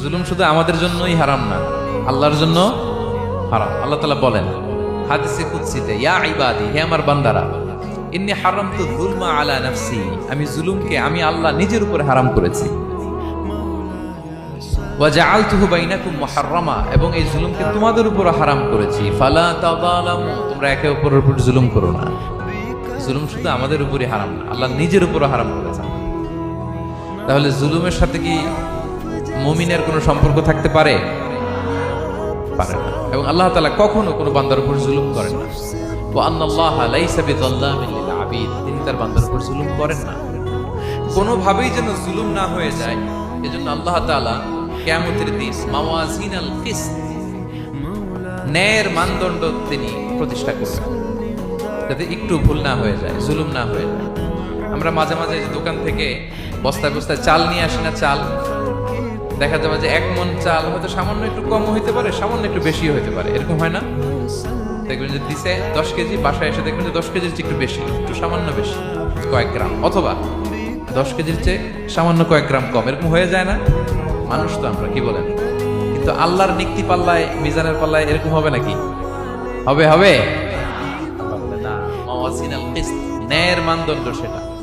জুলুম শুধু আমাদের জন্যই হারাম না, আল্লাহর জন্য হারাম। আল্লাহ তাআলা বলেন হাদিসে কুদসিতে, ইয়া ইবাদি, হে আমার বান্দারা, ইন্নী হারামতু যুলমা আলা নাফসি, আমি জুলুমকে আমি আল্লাহ নিজের উপরে হারাম করেছি। ওয়া জাআলতুহু বাইনাকুম মুহাররামা, এবং এই জুলুমকে তোমাদের উপর হারাম করেছি। ফালা তাযালামু, তোমরা একে অপরের উপর জুলুম করো না। জুলুম শুধু আমাদের উপরই হারাম না, আল্লাহ নিজের উপরও হারাম করেছেন। তাহলে জুলুমের সাথে কি মুমিনের কোনো সম্পর্ক থাকতে পারে? পারে না। এবং আল্লাহ তাআলা কখনো কোনো বান্দার উপর জুলুম করেন না। ওয়া আন্নাল্লাহা লাইসা বিযাল্লামিন লিল আবিদ, তিনি তার বান্দার উপর জুলুম করেন না। কোনোভাবেই যেন জুলুম না হয়ে যায়, এজন্য আল্লাহ তাআলা কিয়ামতের দিন মাওয়াজিনাল কিসত, ন্যায়ের মানদণ্ড তিনি প্রতিষ্ঠা করবেন, যাতে একটু ভুল না হয়ে যায়, জুলুম না হয়ে যায়। আমরা মাঝে মাঝে যে দোকান থেকে বস্তায় বস্তায় চাল নিয়ে আসি না, চাল দেখা যাবে যে 1 মণ চাল হয়তো সামান্য একটু কম হইতে পারে, সামান্য একটু বেশি হইতে পারে, এরকম হয় না? দেখবেন যে দিছে 10 কেজি, বাসায় এসে দেখবেন যে 10 কেজির চেয়ে একটু বেশি, একটু সামান্য বেশি কয়েক গ্রাম, অথবা 10 কেজির চেয়ে সামান্য কয়েক গ্রাম কম, এরকম হয়ে যায় না? মানুষ তো আমরা, কি বলেন? কিন্তু আল্লাহর নিক্তি পাল্লায়, মিজানের পাল্লায় এরকম হবে নাকি? হবে? হবে না। মাওয়াজিনাল কিসত, ন্যায়ের মানদণ্ড সেটা।